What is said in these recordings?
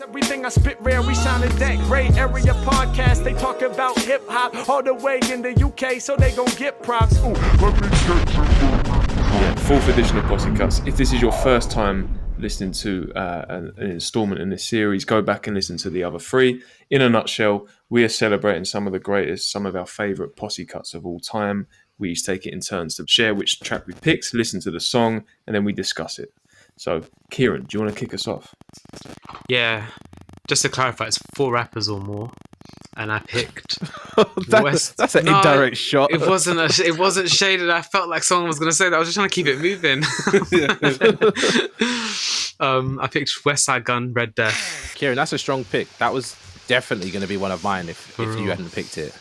Everything I spit rare, we sound in that great area podcast. They talk about hip hop all the way in the UK, so they gon' get props. Ooh, yeah, 4th edition of Posse Cuts. If this is your first time listening to an installment in this series, go back and listen to the other 3. In a nutshell, we are celebrating some of the greatest, some of our favourite Posse Cuts of all time. We each take it in turns to share which track we picked, listen to the song, and then we discuss it. So, Kiran, do you want to kick us off? Yeah, just to clarify, it's 4 rappers or more, and I picked that's an indirect shot. It wasn't shaded. I felt like someone was going to say that. I was just trying to keep it moving. I picked Westside Gun, Red Death. Kiran, that's a strong pick. That was definitely going to be one of mine if you hadn't picked it.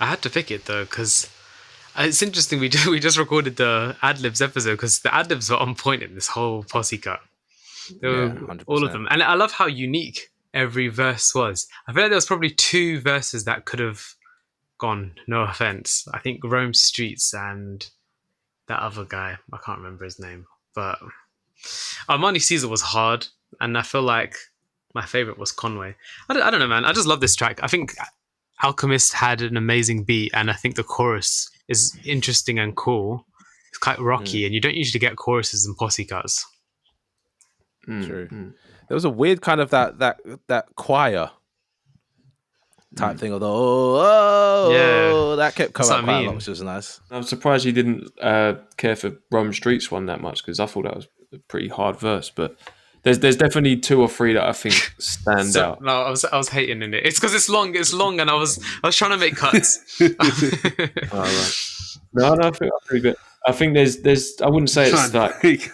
I had to pick it though because it's interesting. We just recorded the ad-libs episode because the ad-libs were on point in this whole Posse Cut. All of them, and I love how unique every verse was. I feel like there was probably 2 verses that could have gone. No offense, I think Rome Streets and that other guy. I can't remember his name, but Armani Caesar was hard, and I feel like my favorite was Conway. I don't know, man. I just love this track. I think Alchemist had an amazing beat, and I think the chorus is interesting and cool. It's quite rocky, and you don't usually get choruses in Posse Cuts. True. There was a weird kind of that choir type thing, although that kept coming up quite a lot, which was nice. I'm surprised you didn't care for Rome Streets one that much because I thought that was a pretty hard verse, but there's definitely 2 or 3 that I think stand out. No, I was hating in it. It's because it's long, and I was trying to make cuts. All right. No, I think that's pretty good. I think there's I wouldn't say it's like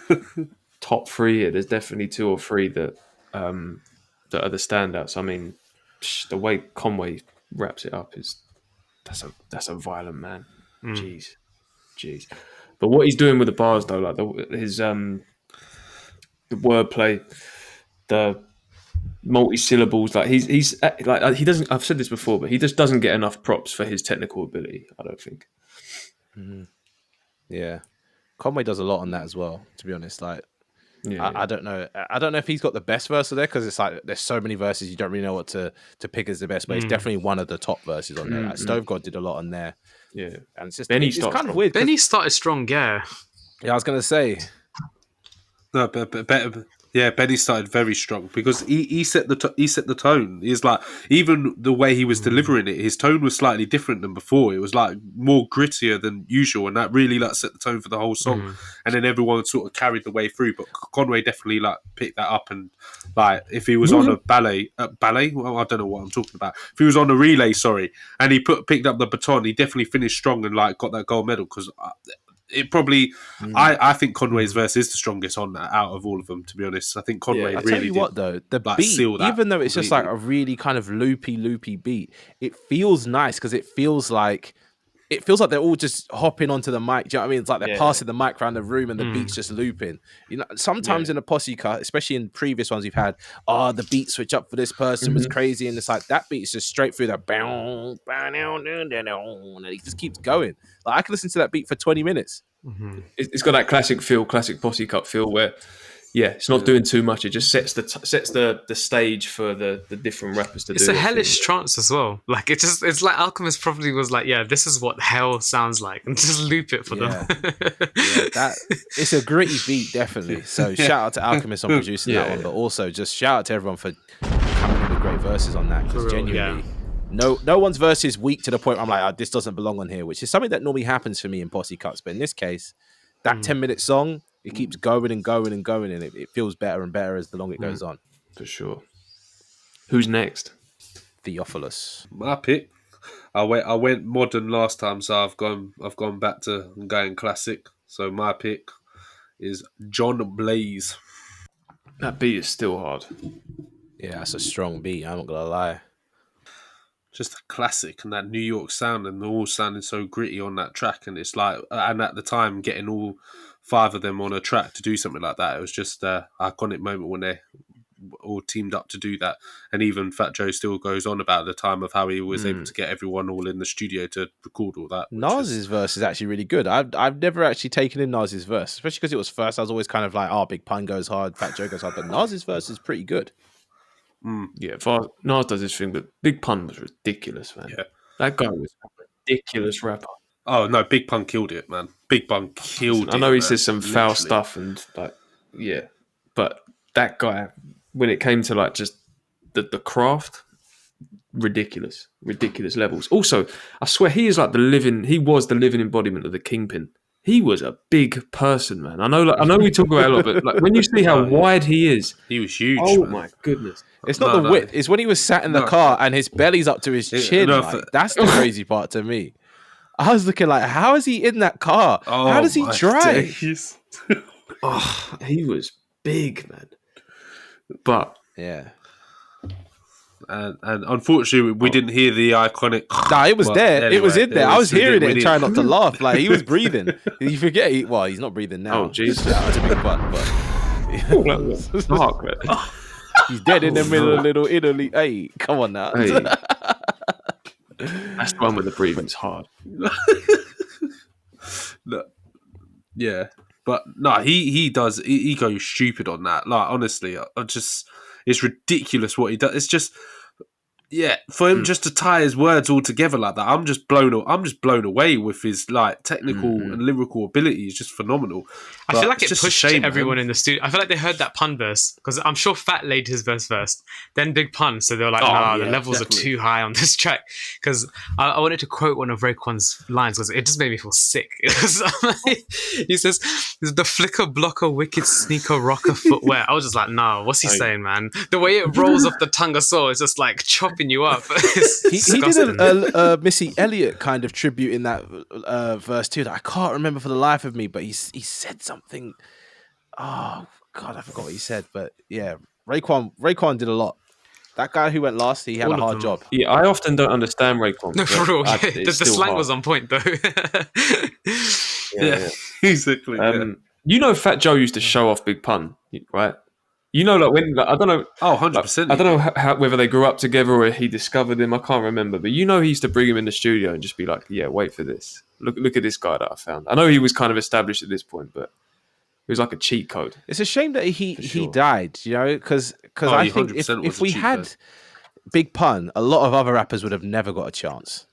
top 3 here. There's definitely 2 or 3 that are the standouts. I mean, the way Conway wraps it up that's a violent man. Jeez. But what he's doing with the bars though, like his the wordplay, the multi-syllables, like he's like he doesn't. I've said this before, but he just doesn't get enough props for his technical ability. I don't think. Yeah, Conway does a lot on that as well. To be honest, like. Yeah. I don't know. I don't know if he's got the best verse there because it's like there's so many verses you don't really know what to pick as the best. But it's definitely one of the top verses on there. Like Stove God did a lot on there. Yeah, and it's just it's kind of weird. Benny started strong, yeah. Yeah, I was gonna say. No, but yeah, Benny started very strong because he set the tone. He's like, even the way he was delivering it, his tone was slightly different than before. It was like more grittier than usual, and that really like set the tone for the whole song. And then everyone sort of carried the way through. But Conway definitely like picked that up, and like if he was on a ballet, well, I don't know what I'm talking about. If he was on a relay, and he picked up the baton, he definitely finished strong and like got that gold medal because. It probably, I think Conway's verse is the strongest on that out of all of them. To be honest, I think Conway I really. tell you what, though, the like, beat, even though it's just like a really kind of loopy beat, it feels nice because it feels like they're all just hopping onto the mic. Do you know what I mean? It's like they're passing the mic around the room and the beat's just looping. You know, sometimes in a Posse Cut, especially in previous ones we've had, the beat switch up for this person was crazy, and it's like that beat's just straight through the bow, and it just keeps going. Like I could listen to that beat for 20 minutes. It's got that classic Posse Cut feel where, it's not doing too much. It just sets the stage for the different rappers to do. It's a hellish trance as well. Like it's like Alchemist probably was like, this is what hell sounds like, and just loop it for them. It's a gritty beat, definitely. So shout out to Alchemist on producing that one, but also just shout out to everyone for coming up with great verses on that because genuinely. No one's verse is weak to the point where I'm like, this doesn't belong on here, which is something that normally happens for me in Posse Cuts. But in this case, that 10-minute song, it keeps going and going and going, and it feels better and better as the longer it goes on. For sure. Who's next? Theophilus. My pick. I went modern last time, so I've gone back to going classic. So my pick is John Blaze. That beat is still hard. Yeah, that's a strong beat. I'm not gonna lie. Just a classic, and that New York sound, and they're all sounding so gritty on that track. And it's like, and at the time, getting all 5 of them on a track to do something like that, it was just an iconic moment when they all teamed up to do that. And even Fat Joe still goes on about the time of how he was able to get everyone all in the studio to record all that. Nas's verse is actually really good. I've never actually taken in Nas's verse, especially because it was first. I was always kind of like, Big Pun goes hard, Fat Joe goes hard, but Nas's verse is pretty good. Yeah, Nas does his thing, but Big Pun was ridiculous, man. Yeah. That guy was a ridiculous rapper. Oh no, Big Pun killed it, man. Big Pun killed it. I know he man. says some foul stuff and but that guy, when it came to like just the craft, ridiculous levels. Also, I swear he was the living embodiment of the Kingpin. He was a big person, man. I know we talk about it a lot, but like when you see how wide he is, he was huge. Oh man. my goodness! It's not the width; it's when he was sat in the car and his belly's up to his chin. That's the crazy part to me. I was looking like, how is he in that car? How does he drive? He was big, man. But yeah. And unfortunately, we didn't hear the iconic. Nah, it was there. Anyway, it was in there. I was hearing it and trying not to laugh. Like he was breathing. You forget. He's not breathing now. Oh, jeez. That's a big butt, but dark, man. He's dead in the middle of Little Italy. Hey, come on now. Hey. That's the one with the breathing's hard. No. Yeah, but no, he does. He goes stupid on that. Like honestly, it's ridiculous what he does. It's just, for him just to tie his words all together like that, I'm just blown away with his like technical and lyrical ability. It's just phenomenal. I feel like it pushed everyone in the studio. I feel like they heard that Pun verse because I'm sure Fat laid his verse first, then Big Pun. So they were like, the levels are too high on this track. Because I wanted to quote one of Raekwon's lines because it just made me feel sick. He says, "The flicker blocker, wicked sneaker rocker footwear." I was just like, no, what's he saying, man? The way it rolls off the tongue of saw is just like chopping you up. He did a Missy Elliott kind of tribute in that verse too that I can't remember for the life of me, but he said something. Oh God, I forgot what he said. But yeah, Raekwon did a lot. That guy who went last, he had a hard job. Yeah, I often don't understand Raekwon. No, for real. The slang was on point though. yeah, exactly. You know, Fat Joe used to show off Big Pun, right? You know, like when I don't know. Oh, 100%. I don't know how, whether they grew up together or he discovered him. I can't remember, but you know, he used to bring him in the studio and just be like, "Yeah, wait for this. Look at this guy that I found." I know he was kind of established at this point, but it was like a cheat code. It's a shame that he died, you know, because I think if we had Big Pun, a lot of other rappers would have never got a chance.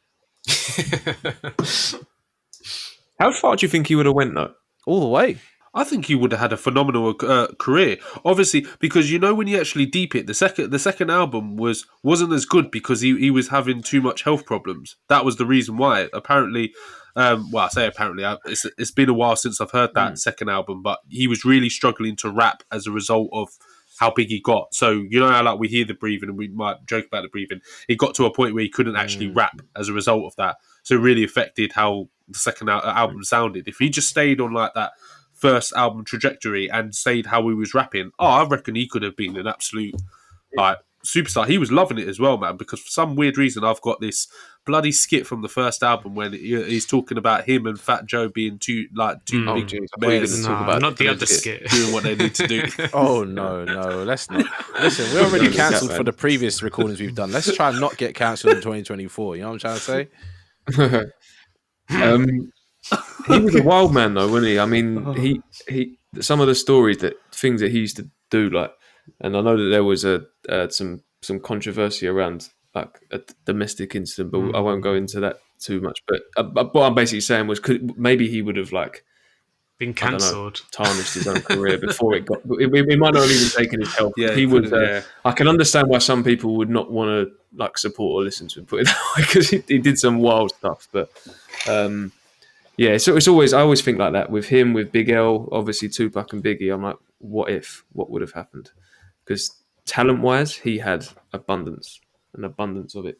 How far do you think he would have went though? All the way. I think he would have had a phenomenal career. Obviously, because you know when you actually deep it, the second album wasn't as good because he was having too much health problems. That was the reason why. Apparently, I say apparently, it's been a while since I've heard that second album, but he was really struggling to rap as a result of how big he got. So you know how like we hear the breathing and we might joke about the breathing. It got to a point where he couldn't actually rap as a result of that. So it really affected how the second album sounded. If he just stayed on like that first album trajectory and stayed how he was rapping, I reckon he could have been an absolute like superstar. He was loving it as well, man, because for some weird reason I've got this bloody skit from the first album when he's talking about him and Fat Joe being two big bears. Not the other skit. Doing what they need to do. Oh no, let's not. Listen, we're already cancelled for the previous recordings we've done. Let's try and not get cancelled in 2024. You know what I'm trying to say? He was a wild man though, wasn't he? I mean, he some of the stories things that he used to do, like, and I know that there was some controversy around like a domestic incident, but I won't go into that too much. But what I'm basically saying was, maybe he would have like been cancelled, tarnished his own career before it got. It might not have even taken his health. Yeah, he would. I can understand why some people would not want to like support or listen to him. Put it that way, because he did some wild stuff, but. Yeah, so it's always, I always think like that with him, with Big L, obviously Tupac and Biggie. I'm like, what would have happened? Because talent-wise, he had an abundance of it.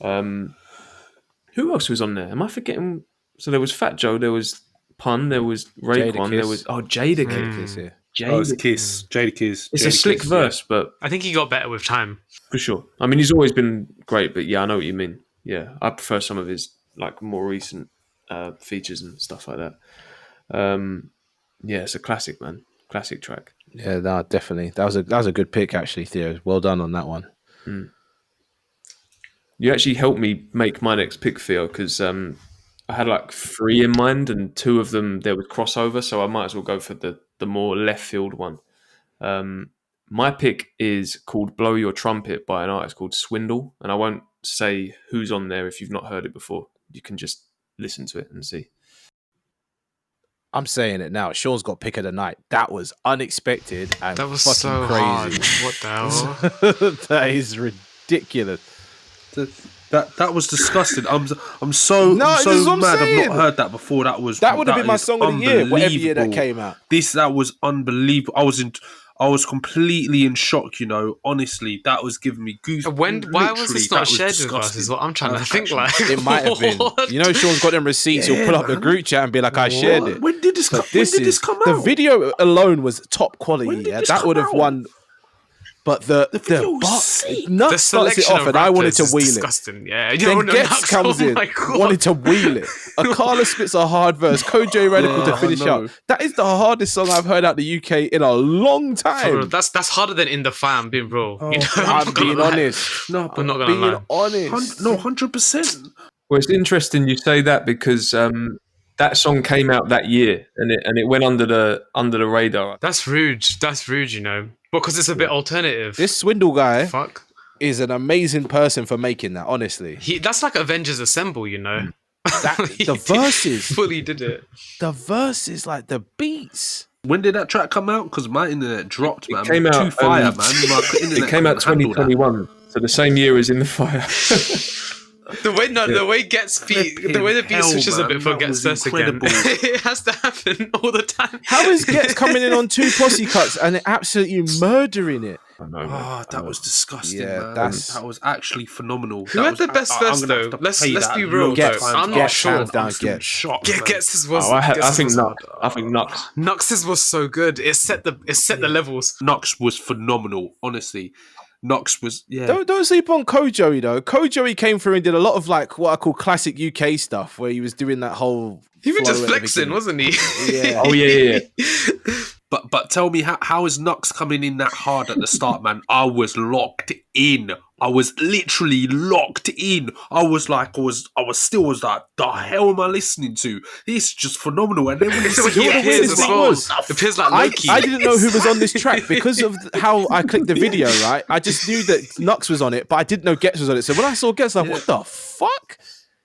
Who else was on there? Am I forgetting? So there was Fat Joe, there was Pun, there was Raekwon, there was Jadakiss. Jadakiss. It's a slick verse, but I think he got better with time. For sure. I mean, he's always been great, but yeah, I know what you mean. Yeah, I prefer some of his like more recent features and stuff like that. Yeah, it's a classic, man. Classic track. Yeah, no, definitely. That was a good pick, actually, Theo. Well done on that one. You actually helped me make my next pick, Theo, because I had like 3 in mind, and 2 of them there was crossover, so I might as well go for the more left field one. My pick is called "Blow Your Trumpet" by an artist called Swindle, and I won't say who's on there if you've not heard it before. You can just listen to it and see. I'm saying it now. Sean's got pick of the night. That was unexpected and That was fucking so crazy. hard. What the hell? That is ridiculous. That was disgusting. I'm so mad. I've not heard that before. That would have been my song of the year, whatever year that came out. That was unbelievable. I was completely in shock. Honestly, that was giving me goosebumps. Why was this not shared with us? Is what I'm trying to think. Like it might have been. Sean's got them receipts. He'll pull up the group chat and be like, "I shared it." When did this come out? The video alone was top quality. Yeah, that would have won. But the Nux starts it off, and I wanted to wheel disgusting. it. Yeah, then Gets comes in, wanted to wheel it. Akala spits a hard verse. Kojo Radical to finish up. That is the hardest song I've heard out the UK in a long time. Bro, that's harder than In the Fire. I'm being real. I'm being honest. No, I'm not gonna lie. Honest. No, 100%. Well, it's interesting you say that because that song came out that year and it went under the radar. That's rude. Because it's a bit alternative. This Swindle guy is an amazing person for making that, honestly. That's like Avengers Assemble, The verses. Fully did it. The verses, like the beats. When did that track come out? Because my internet dropped, man. It came out, Too fire, man. It came out 2021, so the same year as In the Fire. The way the beat switches a bit for Gets verse again. It has to happen all the time. How is Gets coming in on 2 Posse Cuts and absolutely murdering it? I know, that was disgusting, Yeah, man. That was actually phenomenal. Who had the best verse though? Let's be real. I'm not sure. Gets was. I think Nux. Nux's was so good. It set the levels. Nux was phenomenal, honestly. Nox was Don't sleep on Kojo though. Kojo came through and did a lot of like what I call classic UK stuff, where he was doing that whole. He was just flexing, wasn't he? Yeah. Oh yeah. But tell me how is Nux coming in that hard at the start, man? I was locked in. I was literally locked in. I was like, the hell am I listening to? This is just phenomenal. And then when it appears like Loki. I didn't know who was on this track because of how I clicked the video, right? I just knew that Nux was on it, but I didn't know Gets was on it. So when I saw Gets, I was like, what the fuck?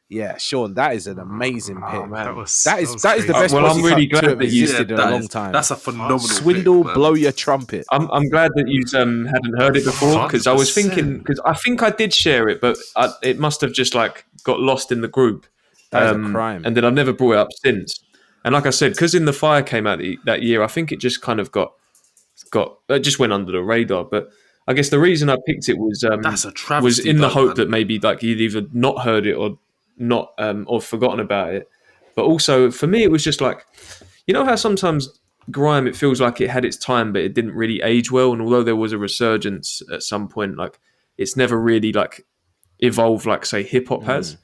Yeah, Sean, that is an amazing pick. Oh, man. That is the best. Well, I'm really glad that you existed in a long time. That's a phenomenal Swindle, pick, blow your trumpet. I'm glad that you hadn't heard it before because I was thinking because I think I did share it, but it must have just like got lost in the group. That is a crime. And then I've never brought it up since. And like I said, because In the Fire came out that year, I think it just kind of it just went under the radar. But I guess the reason I picked it was that's a travesty, was in the hope man. that maybe like you'd either not heard it or not or forgotten about it. But also for me, it was just like, you know how sometimes grime, it feels like it had its time, but it didn't really age well. And although there was a resurgence at some point, like it's never really like evolved like say hip hop has.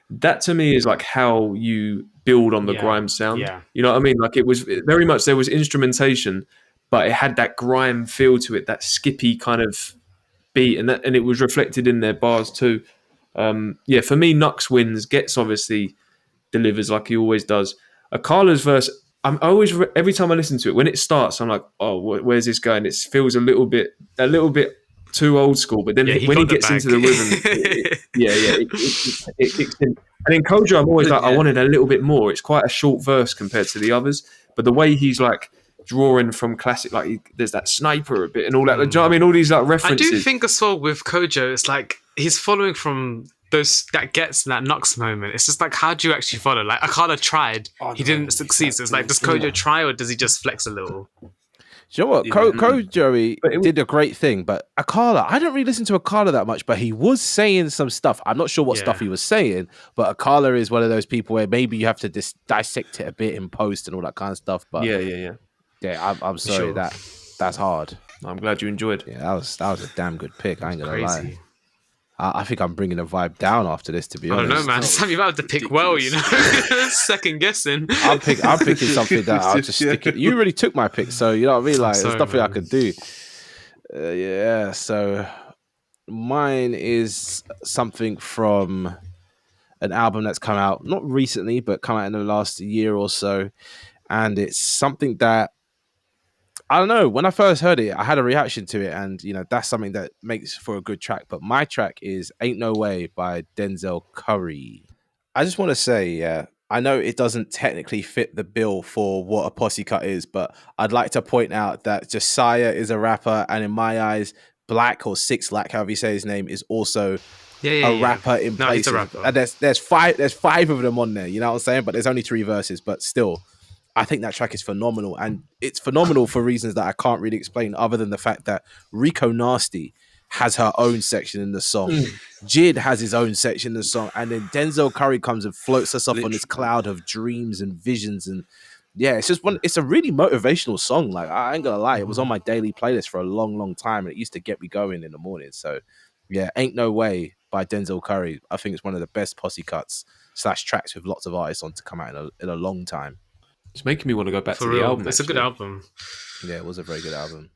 That to me is like how you build on the grime sound. Yeah. You know what I mean? Like it was very much, there was instrumentation, but it had that grime feel to it, that skippy kind of beat, and it was reflected in their bars too. For me, Nux wins. Gets obviously delivers like he always does. Akala's verse, every time I listen to it, when it starts, I'm like, oh, where's this going? It feels a little bit too old school. But then when he gets into the rhythm, it kicks in. And in Kojo, I'm always like, I wanted a little bit more. It's quite a short verse compared to the others, but the way he's like drawing from classic, like there's that sniper a bit and all that. Do you know what I mean? All these like references. I do think as well with Kojo, it's like he's following from that Gets that Nux moment. It's just like, how do you actually follow? Like Akala tried, he didn't succeed. So it's like, does Kojo try or does he just flex a little? Do you know what? Kojo did a great thing, but Akala, I don't really listen to Akala that much, but he was saying some stuff. I'm not sure what stuff he was saying, but Akala is one of those people where maybe you have to dissect it a bit in post and all that kind of stuff. But yeah, I'm sorry, that's hard. I'm glad you enjoyed. Yeah, that was a damn good pick. I ain't gonna lie. I think I'm bringing the vibe down after this, to be honest. I don't know, man. Sam, you might have to pick well, you know. Second guessing. I'm picking something that I'll just stick it. You already took my pick, so you know what I mean? Like, there's nothing I could do. So mine is something from an album that's come out, not recently, but come out in the last year or so. And it's something that I don't know. When I first heard it, I had a reaction to it, and that's something that makes for a good track. But my track is "Ain't No Way" by Denzel Curry. I just want to say, yeah, I know it doesn't technically fit the bill for what a posse cut is, but I'd like to point out that Josiah is a rapper, and in my eyes, Black or Six Lack, however you say his name, is also a rapper in places. He's a rapper. And there's five of them on there. You know what I'm saying? But there's only 3 verses. But still, I think that track is phenomenal, and it's phenomenal for reasons that I can't really explain, other than the fact that Rico Nasty has her own section in the song. Jid has his own section in the song, and then Denzel Curry comes and floats us off on this cloud of dreams and visions, and yeah, it's a really motivational song. Like, I ain't gonna lie, it was on my daily playlist for a long time, and it used to get me going in the morning. So yeah, Ain't No Way by Denzel Curry, I think it's one of the best posse cuts / tracks with lots of artists on to come out in a long time. It's making me want to go back For to real. the album. It's actually. a good album. Yeah, it was a very good album.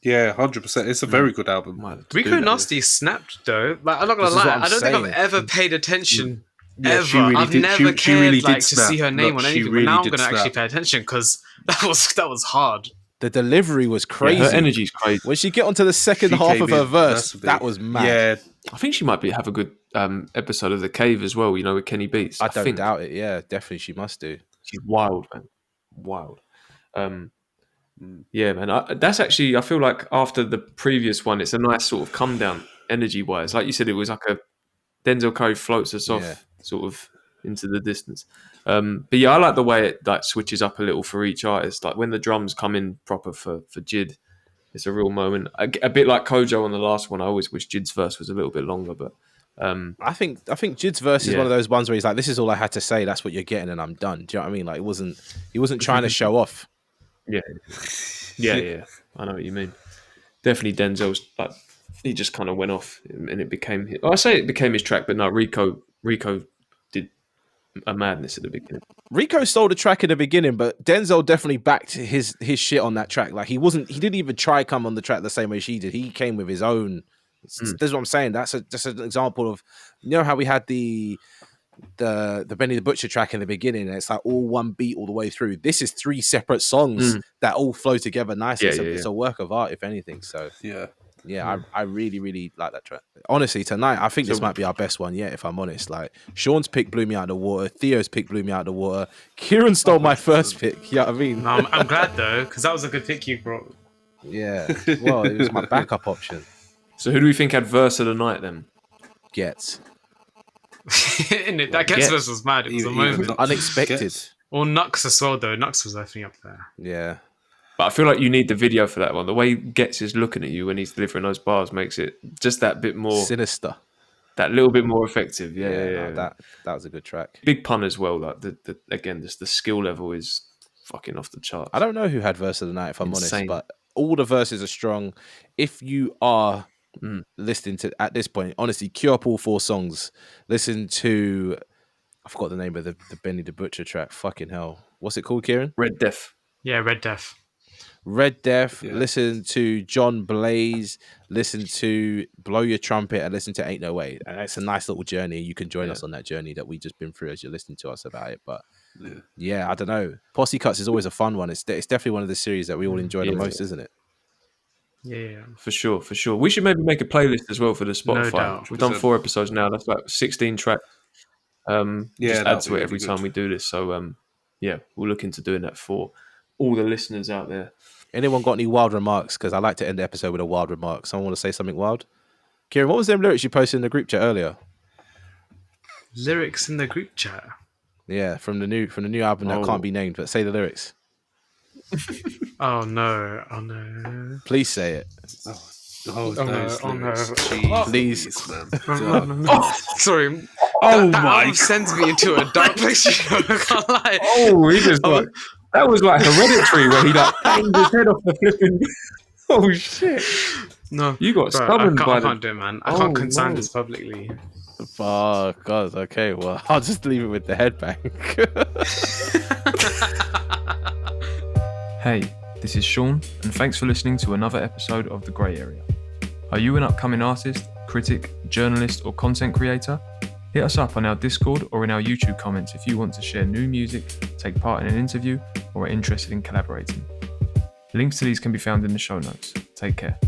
Yeah, 100%. It's a very good album. Rico Nasty snapped though. Like, I'm not gonna lie, I don't think I've ever paid attention. Yeah, ever. she really I've did. never She really cared did to snap. see her name Look, on she anything. really But now I'm did gonna snap. actually pay attention because that was hard. The delivery was crazy. Yeah, her energy's crazy. When she get onto the second She half came of her in verse, massively. that was mad. Yeah, I think she might have a good episode of The Cave as well, with Kenny Beats. I don't think doubt it. Yeah, definitely she must do. she's wild, man. Wild. Yeah, man. That's actually, I feel like after the previous one, it's a nice sort of come down energy-wise. Like you said, it was like a Denzel Curry floats us off sort of into the distance. But yeah, I like the way it like switches up a little for each artist. Like when the drums come in proper for Jid, it's a real moment. A bit like Kojo on the last one. I always wish Jid's verse was a little bit longer, but I think Jid's verse is one of those ones where he's like, "This is all I had to say. That's what you're getting, and I'm done." Do you know what I mean? Like he wasn't trying to show off. yeah. I know what you mean. Definitely Denzel's like he just kind of went off, and it became. I say it became his track, but no, Rico did a madness at the beginning. Rico stole the track in the beginning, but Denzel definitely backed his shit on that track. Like he didn't even try come on the track the same way she did. He came with his own. That's what I'm saying. That's just an example of, how we had the Benny the Butcher track in the beginning, and it's like all one beat all the way through. This is 3 separate songs that all flow together nicely. It's a work of art, if anything. So I really, really like that track. Honestly, tonight I think this might be our best one yet, if I'm honest. Like Sean's pick blew me out of the water. Theo's pick blew me out of the water. Kieran stole my first pick. You know what I mean? No, I'm glad though, because that was a good pick you brought. Yeah. Well, it was my backup option. So who do we think had verse of the night then? Gets. That Gets verse was mad. It was a moment. Unexpected. Or Nux as well though. Nux was definitely up there. Yeah. But I feel like you need the video for that one. The way Getz is looking at you when he's delivering those bars makes it just that bit more sinister, that little bit more effective. That was a good track. Big pun as well. Like the again, just the skill level is fucking off the charts. I don't know who had verse of the night, if I'm honest, but all the verses are strong. If you are listening to at this point, honestly, queue up all 4 songs. Listen to, I forgot the name of the Benny the Butcher track. Fucking hell, what's it called, Kieran? Red Death. Yeah, Red Death. Listen to John Blaze, listen to Blow Your Trumpet, and listen to Ain't No Way. And it's a nice little journey. You can join us on that journey that we just been through as you're listening to us about it. But I don't know. Posse Cuts is always a fun one. It's definitely one of the series that we all enjoy the most, isn't it? Yeah. For sure. We should maybe make a playlist as well for the Spotify. No doubt. We've done 4 episodes now. That's like 16 tracks. Just add to it every time we do this. So we'll look into doing that for all the listeners out there. Anyone got any wild remarks? Because I like to end the episode with a wild remark. Someone want to say something wild? Kieran, what was them lyrics you posted in the group chat earlier? Lyrics in the group chat? Yeah, from the new album that can't be named, but say the lyrics. Oh no. Please say it. Oh no. Please. Oh, sorry. That album sends me into a dark place. I can't lie. Oh, he just that was like Hereditary, where he like banged his head off the flipping. Oh shit! No, you got stubborn. I can't do it, man. I can't consign this publicly. Oh God. Okay, well, I'll just leave it with the headbang. Hey, this is Sean, and thanks for listening to another episode of The Grey Area. Are you an upcoming artist, critic, journalist, or content creator? Hit us up on our Discord or in our YouTube comments if you want to share new music, take part in an interview, or are interested in collaborating. Links to these can be found in the show notes. Take care.